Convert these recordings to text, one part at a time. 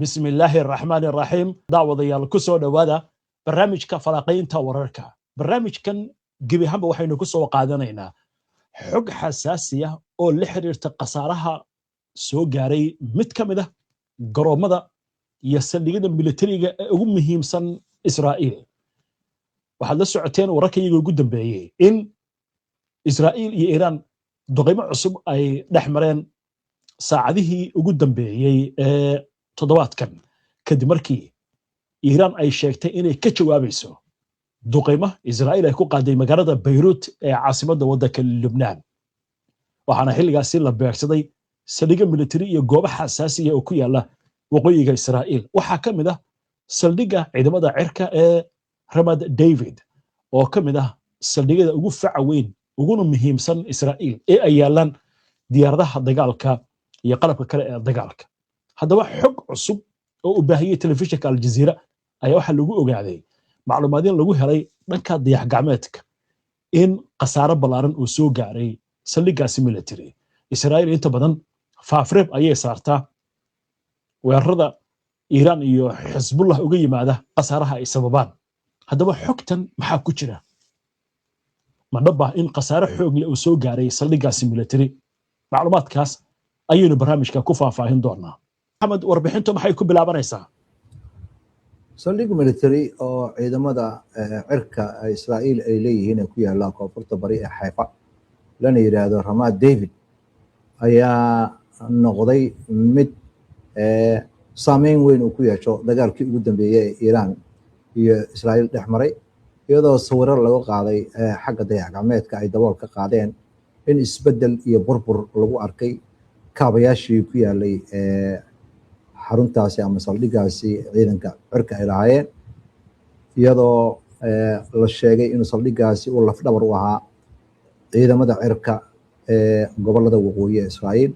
بسم الله الرحمن الرحيم دعوة يا الكسو دوادا برنامج كفلاقين تورركا برنامج كان جبي هم وحين كسو قادنينا حق حساسية أو لحرير تقصارها سو جاري متكمدة قرومدا يسلقين الميليترية أمهم سن إسرائيل وحد السعتين وركي يقول قدام بيه إن إسرائيل إيران دقيمة عصب أي نحمرين ساعده قدام بيه toddobaadkan kadib markii Iiraan ay sheegtay inay ka jawaabayso duqeymo Israa'iil ay ku qaaday magaalada Beirut ee caasimadda waddanka Lubnaan waxaana xilligaasi la beegsaday saldhigyo militari iyo goobo xasaasi ah oo ku yaala waqooyiga Israa'iil waxaa ka mid ah saldhigga ciidamada cirka ee Ramat David oo ka mid ah saldhigyada ugu faca weyn uguna muhiimsan Israa'iil ee ay yaalaan diyaaradaha dagaalka iyo qalabka kale ee dagaalka haddaba xog cusub oo u baahiyay telefishinka Al Jazeera ayaa waxa lagu ogaaday macluumaadin lagu helay dhanka dayax gacmeedka in qasaaro ballaaran uu soo gaaray saldhiggaasi military Israa'iil inta badan faafreeb ayay saartaa weerarada Iiraan iyo Xisbullah uga yimaada qasaaraha ay sababaan haddaba xogtan maxaa ku jira ma dhab ah in qasaaro xoog leh uu soo gaaray saldhiggaasi military macluumaadkaas ayaynu barnaamijka ku faahfaahin doonaa محمد warbixintu maxay ku bilaabanaysaa saldhig military oo ciidamada cirka Israa'iil ay leeyihiin ku yaala koonfurta bari ee Haifa lana yiraahdo Ramat David ayaa noqday mid saameyn weyn ku yeesho dagaalkii ugu dambeeyay ee Iiraan iyo Israa'iil dhexmaray iyadoo sawirro laga qaaday xagga dayax gacmeedka ay dabool ka qaadeen in isbedel iyo burbur lagu arkay kaabayaashii ku yaalay xaruntaasi ama saldhiggaasi ciidanka cirka ay lahaayeen iyadoo la sheegay in saldhiggaasi uu lafdhabar u ahaa ciidamada cirka ee gobolada waqooyi ee Israa'iil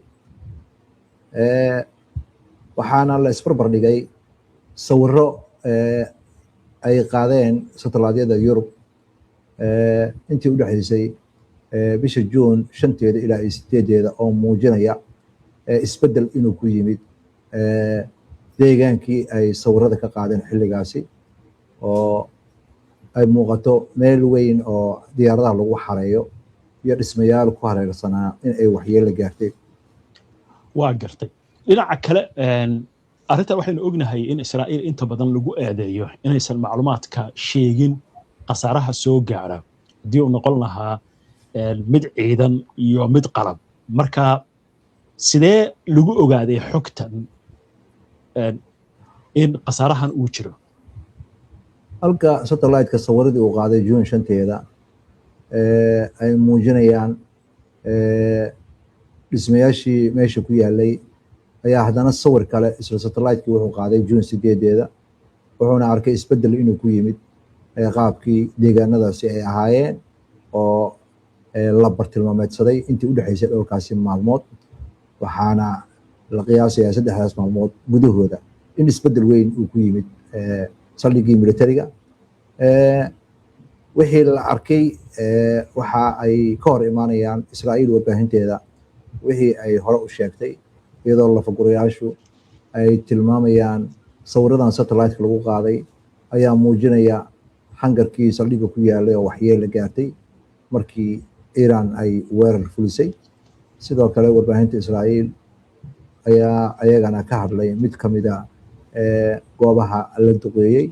waxaana la isbarbar dhigay sawirro ay qaadeen satellaadyada Yurub intii u dhaxaysay bisha Juun 5 ilaa 8 oo muujinaya isbedel inuu ku yimid deegaankii ay sawirada ka qaadeen xilligaasi oo ay muuqato meel weyn oo diyaaradaha lagu xareeyo iyo dhismayaal ku hareersanaa in ay waxyeello gaartay waa gartay dhinaca kale arrinta waxaynu ognahay in Israa'iil inta badan lagu eedeeyo inaysan macluumaadka sheegin qasaaraha soo gaara hadii uu noqon lahaa mid ciidan iyo mid qalab marka sidee lagu ogaaday xogtan in qasaarahan uu jiro halka satellite-ka sawiradii uu qaaday June 5 ay muujinayaan dhismayaashii meesha ku yaalay ayaa haddana sawir kale isla satellite-kii wuxuu qaaday June 8 wuxuuna arkay isbedel inuu ku yimid qaabkii deegaanadaasi ay ahaayeen oo la bartilmaameedsaday intii u dhaxaysay dhowrkaasi maalmood waxaana la qiyaasayaa 3 maalmood gudahooda in isbedel weyn uu ku yimid saldhiggii militariga wixii la arkay waxa ay ka hor imaanayaan Israa'iil warbaahinteeda wixii ay hore u sheegtay iyadoo lafagurayaashu ay tilmaamayaan sawiradan satellite-ka lagu qaaday ayaa muujinaya hangarkii saldhigga ku yaalay oo waxyeello gaartay markii Iiraan ay weerar fulisay sidoo kale warbaahinta Israa'iil ayaa ayagana ka hadlay mid kamid ah goobaha la duqeeyay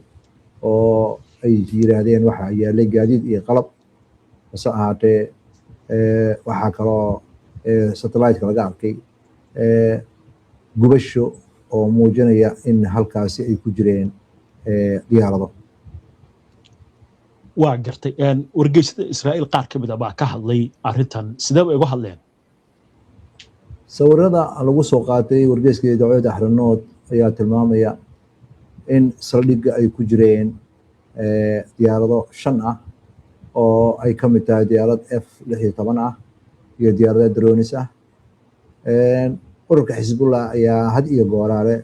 oo ay yiraahdeen waxa yaalay gaadiid iyo qalab bas ahaatee waxa kaloo satellite-ka laga arkay gubasho oo muujinaya in halkaasi ay ku jireen diyaarado waa gartay wargeysada Israa'iil qaar ka mid ah baa ka hadlay arrintan sidee bay uga hadleen sawirada lagu soo qaatay wargeyska dawladda Ahronoot ayaa tilmaamaya in saldhigga ay ku jireen diyaarado 5 ah oo ay ka mid tahay diyaarad F-16 ah iyo diyaarad drones ah ururka Xisbullah ayaa had iyo gooraale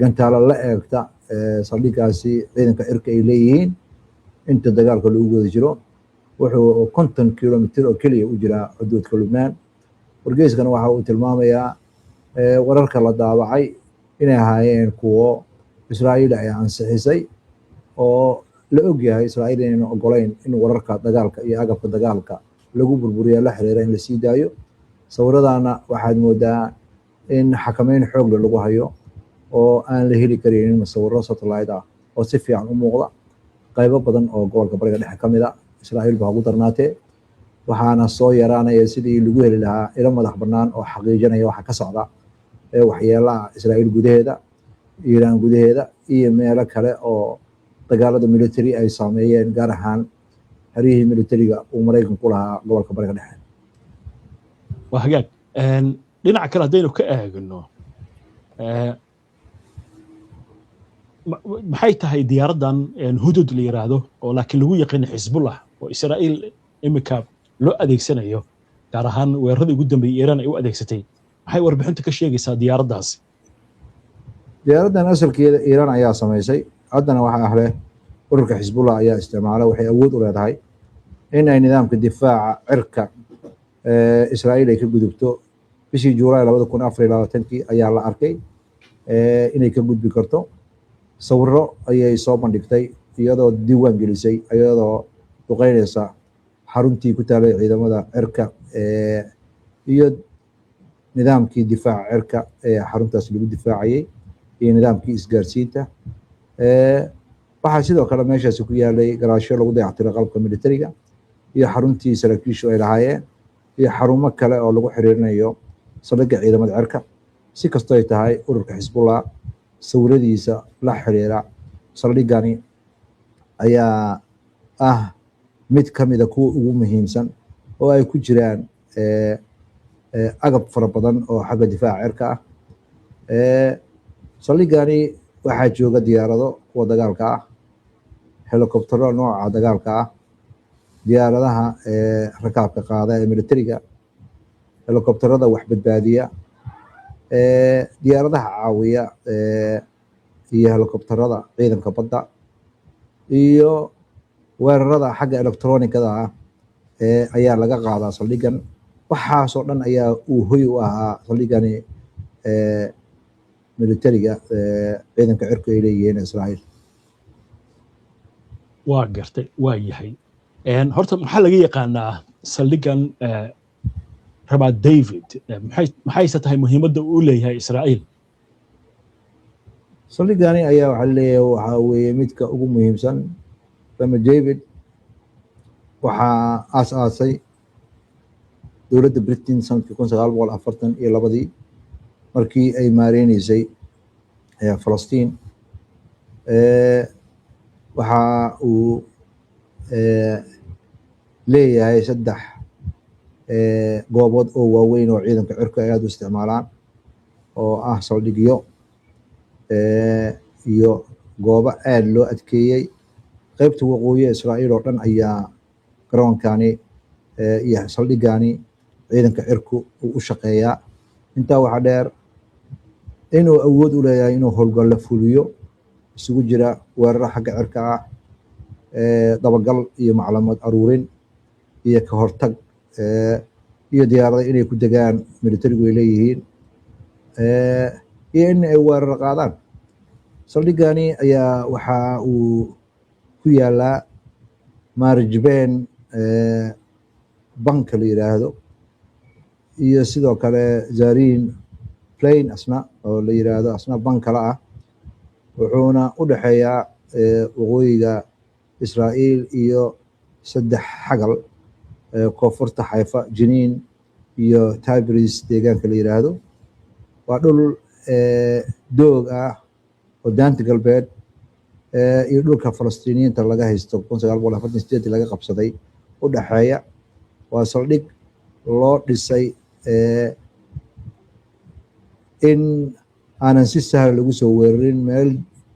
gantaalo la eegta saldhiggaasi ciidanka cirka ay leeyihiin inta dagaalka lagu wada jiro wuxuu 50 kilomitir oo kaliya u jira xuduudka Lubnaan wargeyskana waxa uu tilmaamayaa wararka la daabacay inay ahaayeen kuwo Israa'iil ay ansixisay oo la ogyahay Israa'iil inayna ogolayn in wararka dagaalka iyo agabka dagaalka lagu burburiyo la xiriira in la sii daayo. Sawiradaana waxaad moodaa in xakameyn xoog leh lagu hayo oo aan la heli karaynin sawirro satellite ah oo si fiican u muuqda qaybo badan oo gobolka bariga dhexe ka mid ah. Israa'iil baa ugu darnaatee waxaana soo yaraanaya sidii lagu heli lahaa ilo madax bannaan oo xaqiijinaya waxa ka socda ee waxyeelaha Israa'iil gudaheeda, Iiraan gudaheeda iyo meelo kale oo dagaalada military ay saameeyeen, gaar ahaan xeryihii militariga uu Maraykanku ku lahaa gobolka bariga dhexe. waa hagaag dhinaca kale haddaynu ka eegno maxay tahay diyaaraddan hudud la yiraahdo oo laakiin lagu yaqaan Xisbullah oo Israa'iil imika loo adeegsanayo, gaar ahaan weeraradii ugu dambeeyay Iiraan ay u adeegsatay, maxay warbixintu ka sheegaysaa diyaaraddaasi? diyaaraddan asalkeeda Iiraan ayaa samaysay, haddana waxaa ahle ururka Xisbullah ayaa isticmaala. waxay awood u leedahay in ay nidaamka difaaca cirka Israa'iil ay ka gudubto. bishii Juulaay 2024 ayaa la arkay inay ka gudbi karto. sawirro ayay soo bandhigtay iyadoo diiwaan gelisay, iyadoo duqeynaysa xaruntii ku taalay ciidamada cirka iyo nidaamkii difaaca cirka ee xaruntaas lagu difaacayay iyo nidaamkii isgaarsiinta. waxaa sidoo kale meeshaasi ku yaalay garaasho lagu dayactiray qalabka militariga iyo xaruntii saraakiishu ay lahaayeen iyo xarumo kale oo lagu xiriirinayo saldhigga ciidamada cirka. si kastoo ay tahay, ururka Xisbullah sawiradiisa la xiriira saldhiggani ayaa ah mid ka mid a kuwa ugu muhiimsan oo ay ku jiraan agab fara badan oo xagga difaaca cirka ah. saldhiggani waxaa jooga diyaarado kuwa dagaalka ah, helikobtero nooca dagaalka ah, diyaaradaha rakaabka qaada ee militariga, helikobterada wax badbaadiya, diyaaradaha caawiya iyo helikobterada ciidanka badda, iyo weerarada xagga elektronikada ah ayaa laga qaadaa saldhiggan. waxaasoo dhan ayaa uu hoy u ahaa saldhiggani militariga ciidanka cirku ay leeyihiin Israa'iil. waa gartay, waa yahay. horta maxaa laga yaqaanaa saldhiggan Ramat David? maxayse tahay muhiimadda uu leeyahay Israa'iil? saldhiggani ayaa waxaa leeyahay waxaa weeye midka ugu muhiimsan. Ramat David waxaa aasaasay dowladda Britain sanadkii 1942 markii ay maareynaysay Falastiin. waxa uu leeyahay 3 goobood oo waaweyn oo ciidanka cirku ay aad u isticmaalaan, oo ah saldhigyo iyo goobo aad loo adkeeyey. qaybta waqooyi Israa'iil oo dhan ayaa garoonkani iyo saldhiggani ciidanka cirku u shaqeeyaa. intaa waxaa dheer inuu awood u leeyahay inuu howlgallo fuliyo isugu jira weeraro xagga cirka ah, dabagal iyo macluumaad aruurin iyo ka hortag, iyo diyaarada inay ku degaan militarigu ay leeyihiin, iyo in ay weerar qaadaan. saldhiggani ayaa waxa uu ku yaalaa Marjbeen banka la yiraahdo, iyo sidoo kale Zarin Plain asna oo la yiraahdo asna bank kale ah. wuxuuna u dhaxeeyaa waqooyiga Israa'iil iyo 3 xagal, koonfurta Xayfa, Jiniin iyo Tibris deegaanka la yiraahdo. waa dhul doog ah oo daanta galbeed iyo dhulka Falastiiniyiinta laga haysto 1948 laga qabsaday u dhaxeeya. waa saldhig loo dhisay in aanan si sahal lagu soo weerarin. meel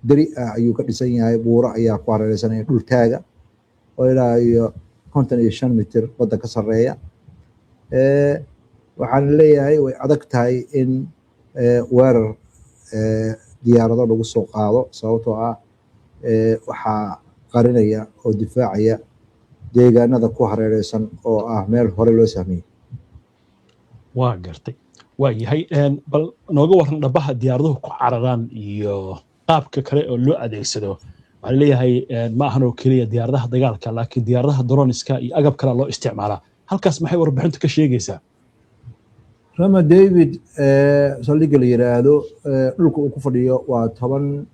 dari ah ayuu ka dhisan yahay, buuro ayaa ku hareeraysanaya, dhul taaga oo ilaa iyo 55 mitir badda ka sarreeya. waxaan leeyahay way adag tahay in weerar diyaarado lagu soo qaado, sababtoo ah waxaa qarinaya oo difaacaya deegaanada ku hareeraysan oo ah meel hore loo sahmiyey. waa gartay. waayahay bal nooga waran dhabaha diyaaraduhu ku cararaan iyo qaabka kale oo loo adeegsado waxaa leeyahay ma ahan oo keliya diyaaradaha dagaalka laakiin diyaaradaha droniska iyo agab kale loo isticmaalaa halkaas maxay warbixintu ka sheegaysaa rama david saldhigga la yiraahdo dhulka uu ku fadhiyo waa 10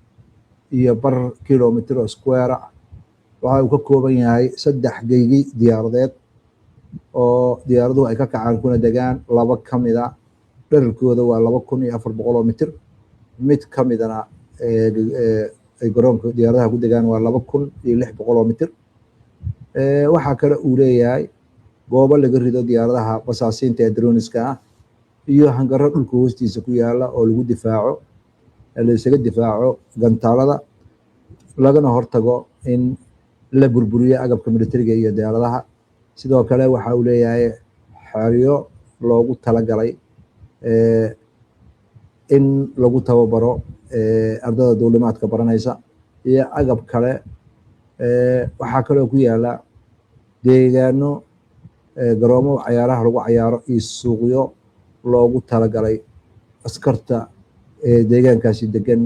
kilomitir oo square waxa uu ka kooban yahay 3 geygi diyaaradeed oo diyaaraduhu ay ka kacaan kuna degaan 2 kamida dhererkooda waa 2400 mitir mid kamidana ay garoonka diyaaradaha ku degaan waa 2600 mitir waxa kale uu leeyahay goobo laga rido diyaaradaha basaasiinta ee droniska ah iyo hangaro dhulka hoostiisa ku yaala oo lagu difaaco la isaga difaaco gantaalada lagana hortago in la burburiyo agabka militariga iyo diyaaradaha sidoo kale waxa uu leeyahay xariyo loogu talagalay in lagu tababaro ardada duulimaadka baranaysa iyo agab kale waxaa kaloo ku yaala deegaano garoomo cayaaraha lagu cayaaro iyo suuqyo loogu talagalay askarta deegaankaasi degan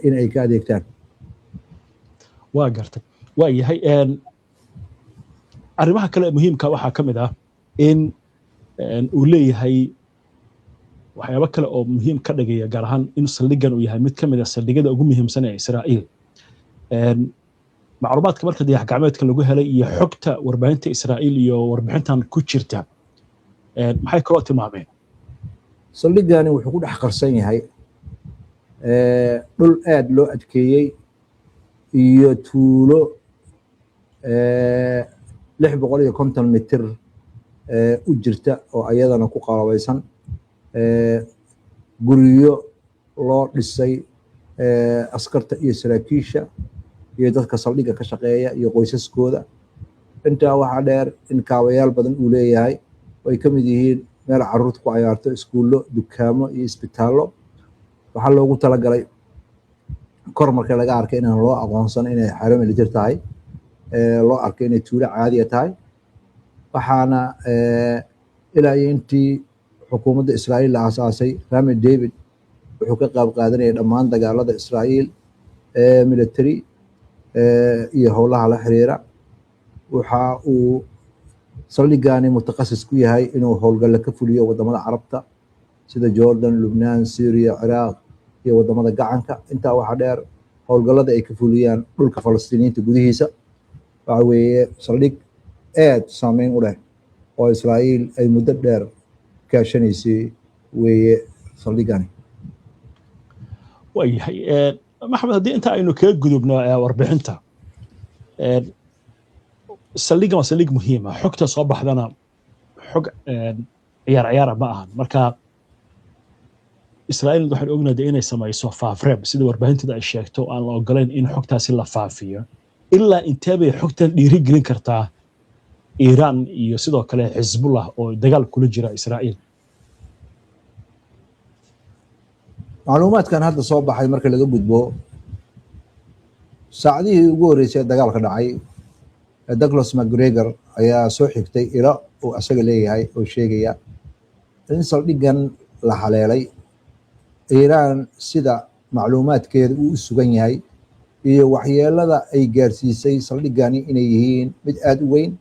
in ay ka adeegtaan waa gartay waa yahay arrimaha kale muhiimka waxaa ka mid ah in uu leeyahay waxyaabo kale oo muhiim ka dhigaya gaar ahaan in saldhiggan uu yahay mid ka mid ah saldhigyada ugu muhiimsan ee Israa'iil macluumaadka marka dayax gacmeedka lagu helay iyo xogta warbaahinta Israa'iil iyo warbixintan ku jirta maxay kaloo tilmaameen saldhiggani wuxuu ku dhex qarsan yahay dhul aad loo adkeeyey iyo tuulo 650 mitir u jirta oo ayadana ku qalabaysan guriyo loo dhisay askarta iyo saraakiisha iyo dadka saldhigga ka shaqeeya iyo qoysaskooda intaa waxaa dheer in kaabayaal badan uu leeyahay ay ka mid yihiin meel carruurta ku cayaarto iskuullo dukaamo iyo isbitaallo waxaa loogu talagalay kor marka laga arkay inaan loo aqoonsan inay xero militar tahay loo arkay inay tuulo caadiya tahay waxaana ilaa iyo intii xukuumadda Israa'iil la aasaasay Rami David wuxuu ka qayb qaadanayay dhammaan dagaalada Israa'iil military iyo howlaha la xiriira waxa uu saldhiggani mutaqasis ku yahay inuu howlgalo ka fuliyo wadamada Carabta sida Jordan, Lubnaan, Syria, Iraq iyo wadamada gacanka intaa waxa dheer howlgalada ay ka fuliyaan dhulka Falastiiniinta gudihiisa waxa weeye saldhig aad saameyn u leh oo Israa'iil ay muddo dheer kaashanaysay weeye saldhiggani waayahay maxamed haddii inta aynu kaga gudubno warbixinta saldhiggan waa saldhig muhiim ah xogta soo baxdana xog ciyaar ma ahan marka Israa'iil waxay ognahay inay samayso faafreeb sida warbaahintada ay sheegto aan la ogolayn in xogtaasi la faafiyo ilaa intee bay xogtan dhiirigelin kartaa Iiraan iyo sidoo kale Xisbullah oo dagaal kula jira Israa'iil macluumaadkan hadda soo baxay marka laga gudbo saacadihii ugu horeysay dagaalka dhacay Douglas McGregor ayaa soo xigtay ilo uu asaga leeyahay oo sheegaya in saldhiggan la haleelay Iiraan sida macluumaadkeedu uu sugan yahay iyo waxyeelada ay gaarsiisay saldhiggani inay yihiin mid aad u weyn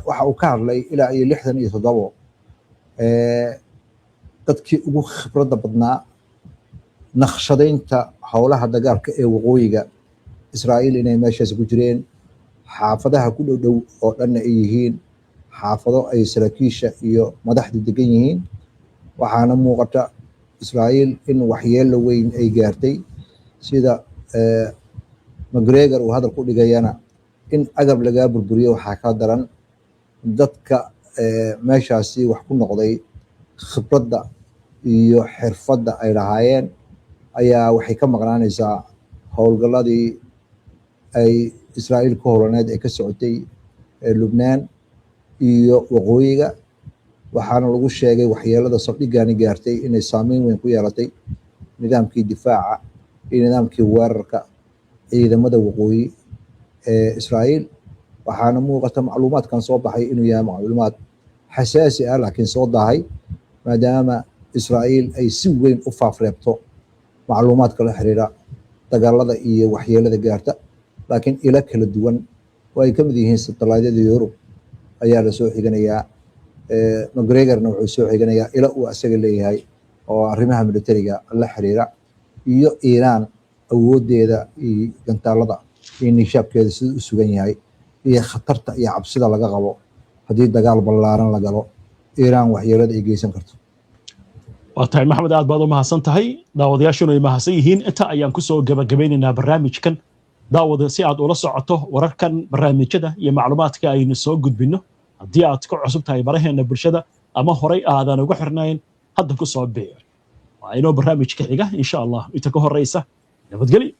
waxa uu ka hadlay ilaa iyo 67 dadkii ugu khibradda badnaa naqshadaynta howlaha dagaalka ee waqooyiga Israa'iil inay meeshaas ku jireen xaafadaha ku dhow oo dhan ay yihiin xaafado ay saraakiisha iyo madaxdu degan yihiin waxaana muuqata Israa'iil in waxyeello weyn ay gaartay sida McGregor uu hadal ku dhigayana in agab laga burburiyo waxa ka daran dadka meeshaasi wax ku noqday khibradda iyo xirfadda ay lahaayeen ayaa waxay ka maqnaanaysaa howlgalladii ay Israa'iil ku howlaneed ee ka socotay Lubnaan iyo waqooyiga waxaana lagu sheegay waxyeelada saldhiggani gaartay inay saameyn weyn ku yeelatay nidaamkii difaaca iyo nidaamkii weerarka ciidamada waqooyi ee Israa'iil waxaana muuqata macluumaadkan soo baxay inuu yahay macluumaad xasaasi ah laakiin soo daahay maadaama Israa'iil ay si weyn u faafreebto macluumaadka la xiriira dagaalada iyo waxyeelada gaarta, laakiin ilo kala duwan oo ay ka mid yihiin satellaydyada Yurub ayaa la soo xiganayaa. McGregorna wuxuu soo xiganayaa ilo uu asaga leeyahay oo arrimaha militariga la xiriira, iyo Iiraan awoodeeda iyo gantaalada iyo nishaabkeeda sida u sugan yahay, iyo khatarta iyo cabsida laga qabo haddii dagaal ballaaran la galo Iiraan waxyeelada ay geysan karto. waa tahay maxamed, aad baad u mahadsan tahay. daawadayaashuna ay mahadsan yihiin. inta ayaan kusoo gabagabeynaynaa barnaamijkan. daawada si aad ula socoto wararkan, barnaamijyada iyo macluumaadka aynu soo gudbinno, haddii aad ku cusub tahay baraheena bulshada ama horay aadan uga xirnayn, hadda ku soo biir. waa inoo barnaamijka xiga insha allah. inta ka horeysa nabadgelyo.